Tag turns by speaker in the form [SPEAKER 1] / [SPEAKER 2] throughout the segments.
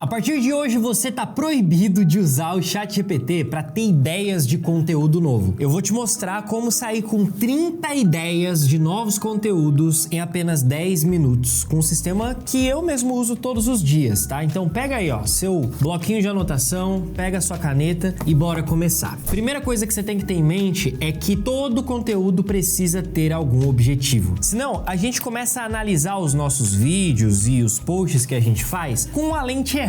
[SPEAKER 1] A partir de hoje você tá proibido de usar o ChatGPT para ter ideias de conteúdo novo. Eu vou te mostrar como sair com 30 ideias de novos conteúdos em apenas 10 minutos, com um sistema que eu mesmo uso todos os dias, tá? Então pega aí, ó, seu bloquinho de anotação, pega a sua caneta e bora começar. Primeira coisa que você tem que ter em mente é que todo conteúdo precisa ter algum objetivo. Senão, a gente começa a analisar os nossos vídeos e os posts que a gente faz com a lente errada.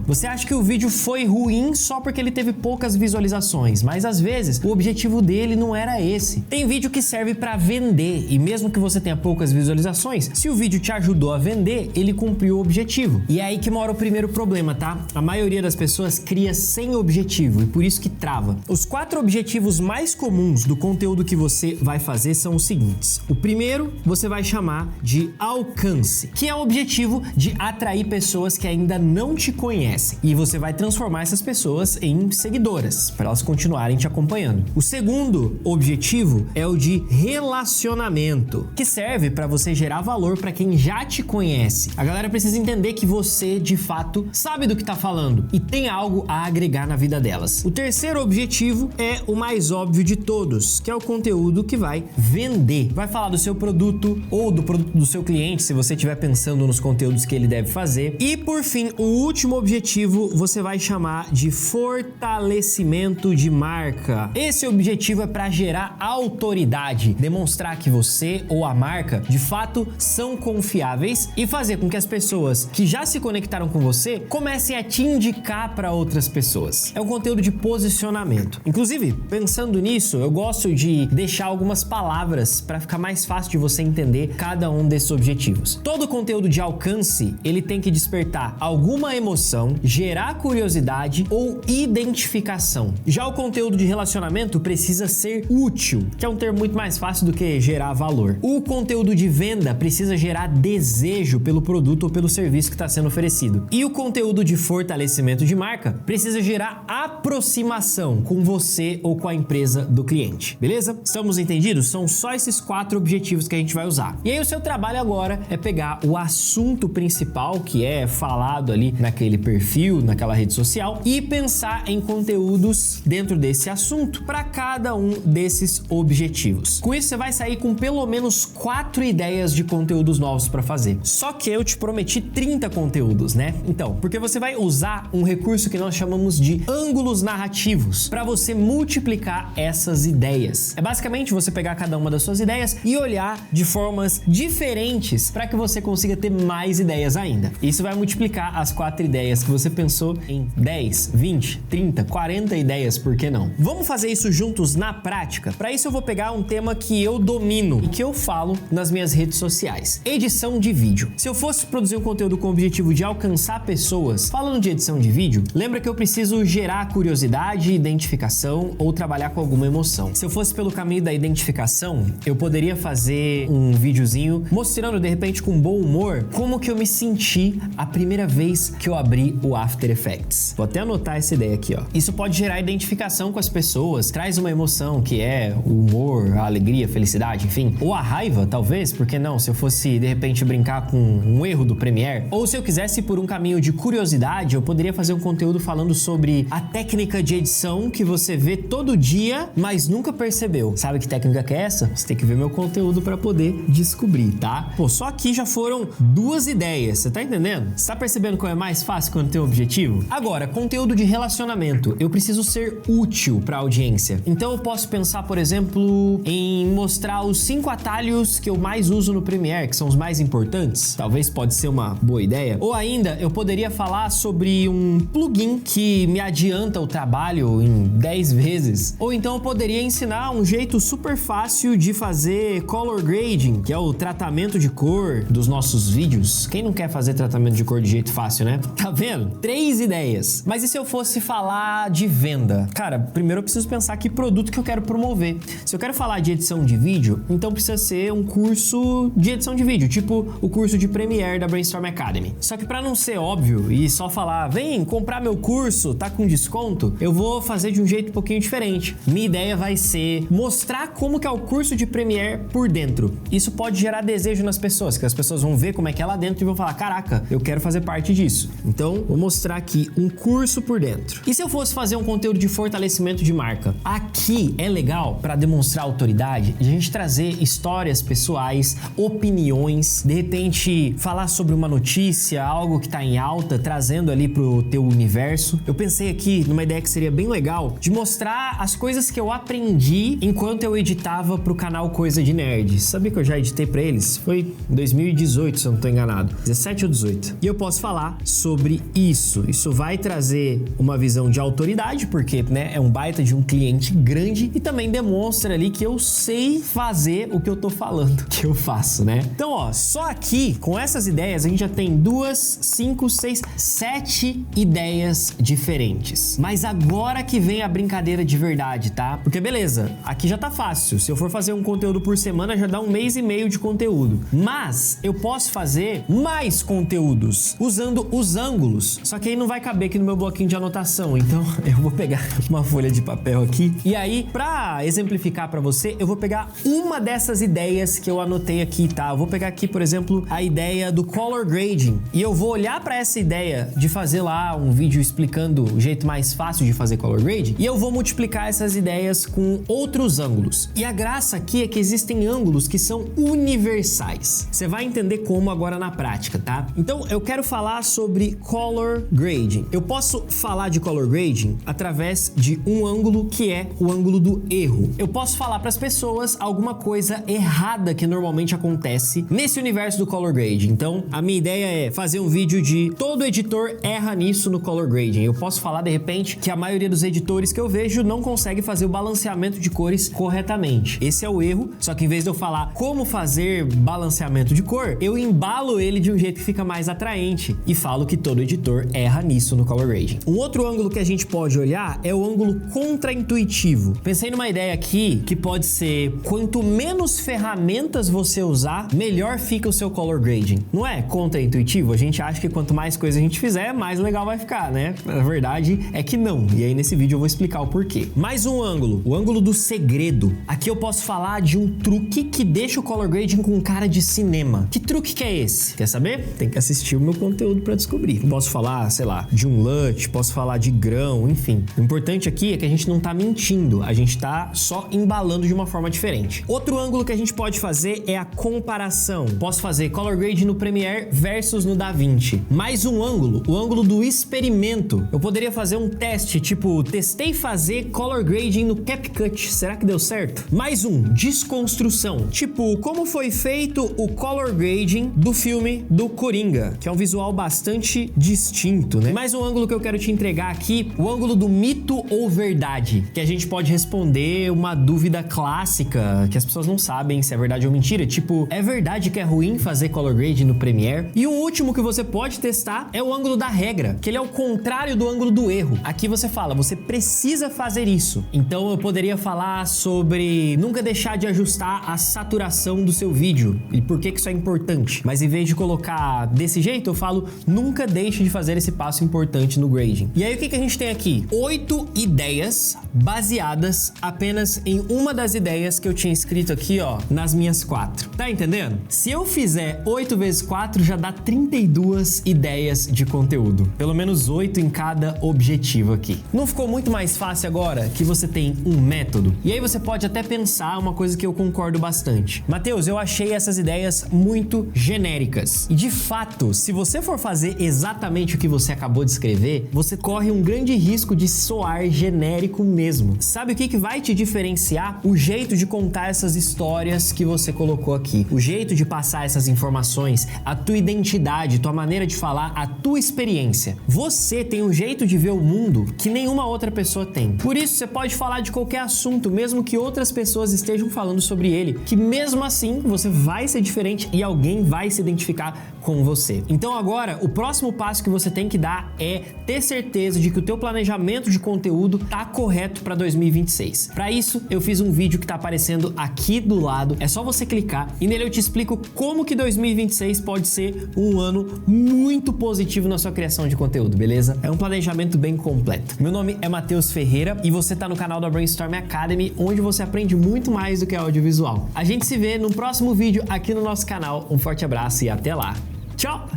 [SPEAKER 1] Você acha que o vídeo foi ruim só porque ele teve poucas visualizações, mas às vezes o objetivo dele não era esse. Tem vídeo que serve para vender e mesmo que você tenha poucas visualizações, se o vídeo te ajudou a vender, ele cumpriu o objetivo. E é aí que mora o primeiro problema, tá? A maioria das pessoas cria sem objetivo e por isso que trava. Os 4 objetivos mais comuns do conteúdo que você vai fazer são os seguintes. O primeiro você vai chamar de alcance, que é o objetivo de atrair pessoas que ainda não te conhecem e você vai transformar essas pessoas em seguidoras para elas continuarem te acompanhando. O segundo objetivo é o de relacionamento, que serve para você gerar valor para quem já te conhece. A galera precisa entender que você de fato sabe do que tá falando e tem algo a agregar na vida delas. O terceiro objetivo é o mais óbvio de todos, que é o conteúdo que vai vender. Vai falar do seu produto ou do produto do seu cliente, se você estiver pensando nos conteúdos que ele deve fazer. E por fim, o último objetivo você vai chamar de fortalecimento de marca. Esse objetivo é para gerar autoridade, demonstrar que você ou a marca de fato são confiáveis e fazer com que as pessoas que já se conectaram com você comecem a te indicar para outras pessoas. É um conteúdo de posicionamento. Inclusive, pensando nisso, eu gosto de deixar algumas palavras para ficar mais fácil de você entender cada um desses objetivos. Todo conteúdo de alcance, ele tem que despertar alguma emoção, gerar curiosidade ou identificação. Já o conteúdo de relacionamento precisa ser útil, que é um termo muito mais fácil do que gerar valor. O conteúdo de venda precisa gerar desejo pelo produto ou pelo serviço que está sendo oferecido. E o conteúdo de fortalecimento de marca precisa gerar aproximação com você ou com a empresa do cliente. Beleza? Estamos entendidos? São só esses 4 objetivos que a gente vai usar. E aí o seu trabalho agora é pegar o assunto principal, que é falado ali naquele perfil, naquela rede social, e pensar em conteúdos dentro desse assunto para cada um desses objetivos. Com isso você vai sair com pelo menos 4 ideias de conteúdos novos para fazer. Só que eu te prometi 30 conteúdos, né? Então, porque você vai usar um recurso que nós chamamos de ângulos narrativos para você multiplicar essas ideias. É basicamente você pegar cada uma das suas ideias e olhar de formas diferentes para que você consiga ter mais ideias ainda. Isso vai multiplicar as 4 ideias que você pensou em 10, 20, 30, 40 ideias, por que não? Vamos fazer isso juntos na prática? Para isso eu vou pegar um tema que eu domino e que eu falo nas minhas redes sociais: edição de vídeo. Se eu fosse produzir um conteúdo com o objetivo de alcançar pessoas, falando de edição de vídeo, lembra que eu preciso gerar curiosidade, identificação ou trabalhar com alguma emoção. Se eu fosse pelo caminho da identificação, eu poderia fazer um videozinho mostrando de repente com bom humor como que eu me senti a primeira vez que eu abri o After Effects. Vou até anotar essa ideia aqui, ó. Isso pode gerar identificação com as pessoas, traz uma emoção que é o humor, a alegria, a felicidade, enfim. Ou a raiva, talvez, porque não? Se eu fosse, de repente, brincar com um erro do Premiere. Ou se eu quisesse ir por um caminho de curiosidade, eu poderia fazer um conteúdo falando sobre a técnica de edição que você vê todo dia, mas nunca percebeu. Sabe que técnica que é essa? Você tem que ver meu conteúdo para poder descobrir, tá? Pô, só aqui já foram 2 ideias, você tá entendendo? Você tá percebendo como é mais fácil quando tem um objetivo? Agora, conteúdo de relacionamento. Eu preciso ser útil para a audiência. Então eu posso pensar, por exemplo, em mostrar os 5 atalhos que eu mais uso no Premiere, que são os mais importantes. Talvez pode ser uma boa ideia. Ou ainda, eu poderia falar sobre um plugin que me adianta o trabalho em 10 vezes. Ou então eu poderia ensinar um jeito super fácil de fazer color grading, que é o tratamento de cor dos nossos vídeos. Quem não quer fazer tratamento de cor de jeito fácil, né? Tá vendo? 3 ideias. Mas e se eu fosse falar de venda? Cara, primeiro eu preciso pensar que produto que eu quero promover. Se eu quero falar de edição de vídeo, então precisa ser um curso de edição de vídeo, tipo o curso de Premiere da Brainstorm Academy. Só que para não ser óbvio e só falar, vem comprar meu curso, tá com desconto, eu vou fazer de um jeito um pouquinho diferente. Minha ideia vai ser mostrar como que é o curso de Premiere por dentro. Isso pode gerar desejo nas pessoas, que as pessoas vão ver como é que é lá dentro e vão falar, caraca, eu quero fazer parte disso. Então, vou mostrar aqui um curso por dentro. E se eu fosse fazer um conteúdo de fortalecimento de marca? Aqui é legal para demonstrar autoridade, a gente trazer histórias pessoais, opiniões, de repente falar sobre uma notícia, algo que tá em alta, trazendo ali pro teu universo. Eu pensei aqui numa ideia que seria bem legal de mostrar as coisas que eu aprendi enquanto eu editava pro canal Coisa de Nerd. Sabia que eu já editei pra eles? Foi em 2018, se eu não tô enganado. 17 ou 18. E eu posso falar sobre isso. Isso vai trazer uma visão de autoridade, porque, né, é um baita de um cliente grande e também demonstra ali que eu sei fazer o que eu tô falando que eu faço, né? Então, ó, só aqui, com essas ideias, a gente já tem 2, 5, 6, 7 ideias diferentes. Mas agora que vem a brincadeira de verdade, tá? Porque beleza, aqui já tá fácil. Se eu for fazer um conteúdo por semana, já dá 1 mês e meio de conteúdo. Mas eu posso fazer mais conteúdos usando os ângulos. Só que aí não vai caber aqui no meu bloquinho de anotação. Então eu vou pegar uma folha de papel aqui. E aí, pra exemplificar pra você, eu vou pegar uma dessas ideias que eu anotei aqui, tá? Eu vou pegar aqui, por exemplo, a ideia do color grading. E eu vou olhar pra essa ideia de fazer lá um vídeo explicando o jeito mais fácil de fazer color grading. E eu vou multiplicar essas ideias com outros ângulos. E a graça aqui é que existem ângulos que são universais. Você vai entender como agora na prática, tá? Então, eu quero falar sobre color grading. Eu posso falar de color grading através de um ângulo que é o ângulo do erro. Eu posso falar para as pessoas alguma coisa errada que normalmente acontece nesse universo do color grading. Então, a minha ideia é fazer um vídeo de todo editor erra nisso no color grading. Eu posso falar de repente que a maioria dos editores que eu vejo não consegue fazer o balanceamento de cores corretamente. Esse é o erro, só que em vez de eu falar como fazer balanceamento de cor, eu embalo ele de um jeito que fica mais atraente e falo que todo editor erra nisso no color grading. Um outro ângulo que a gente pode olhar é o ângulo contraintuitivo. Pensei numa ideia aqui que pode ser: quanto menos ferramentas você usar, melhor fica o seu color grading. Não é contraintuitivo? A gente acha que quanto mais coisa a gente fizer, mais legal vai ficar, né? A verdade é que não. E aí nesse vídeo eu vou explicar o porquê. Mais um ângulo, o ângulo do segredo. Aqui eu posso falar de um truque que deixa o color grading com cara de cinema. Que truque que é esse? Quer saber? Tem que assistir o meu conteúdo para descobrir. Posso falar, sei lá, de um LUT, posso falar de grão, enfim. O importante aqui é que a gente não tá mentindo, a gente tá só embalando de uma forma diferente. Outro ângulo que a gente pode fazer é a comparação. Posso fazer color grading no Premiere versus no DaVinci. Mais um ângulo, o ângulo do experimento. Eu poderia fazer um teste, tipo, testei fazer color grading no CapCut. Será que deu certo? Mais um, desconstrução. Tipo, como foi feito o color grading do filme do Coringa, que é um visual bastante distinto, né? Mais um ângulo que eu quero te entregar aqui, o ângulo do mito ou verdade, que a gente pode responder uma dúvida clássica que as pessoas não sabem se é verdade ou mentira, tipo, é verdade que é ruim fazer color grading no Premiere? E um último que você pode testar é o ângulo da regra, que ele é o contrário do ângulo do erro. Aqui você fala, você precisa fazer isso. Então eu poderia falar sobre nunca deixar de ajustar a saturação do seu vídeo e por que isso é importante. Mas em vez de colocar desse jeito, eu falo nunca deixe de fazer esse passo importante no grading. E aí o que a gente tem aqui? 8 ideias baseadas apenas em uma das ideias que eu tinha escrito aqui, ó, nas minhas 4. Tá entendendo? Se eu fizer 8 vezes 4, já dá 32 ideias de conteúdo. Pelo menos 8 em cada objetivo aqui. Não ficou muito mais fácil agora que você tem um método? E aí você pode até pensar uma coisa que eu concordo bastante. Matheus, eu achei essas ideias muito genéricas. E de fato, se você for fazer exatamente o que você acabou de escrever, você corre um grande risco de soar genérico mesmo. Sabe o que vai te diferenciar? O jeito de contar essas histórias que você colocou aqui. O jeito de passar essas informações, a tua identidade, tua maneira de falar, a tua experiência. Você tem um jeito de ver o mundo que nenhuma outra pessoa tem. Por isso, você pode falar de qualquer assunto, mesmo que outras pessoas estejam falando sobre ele, que mesmo assim, você vai ser diferente e alguém vai se identificar com você. Então agora, o próximo passo que você tem que dar é ter certeza de que o teu planejamento de conteúdo tá correto para 2026. Para isso, eu fiz um vídeo que tá aparecendo aqui do lado. É só você clicar e nele eu te explico como que 2026 pode ser um ano muito positivo na sua criação de conteúdo, beleza? É um planejamento bem completo. Meu nome é Matheus Ferreira e você tá no canal da Brainstorm Academy, onde você aprende muito mais do que audiovisual. A gente se vê no próximo vídeo aqui no nosso canal. Um forte abraço e até lá. Tchau!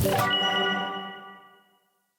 [SPEAKER 2] Tchau.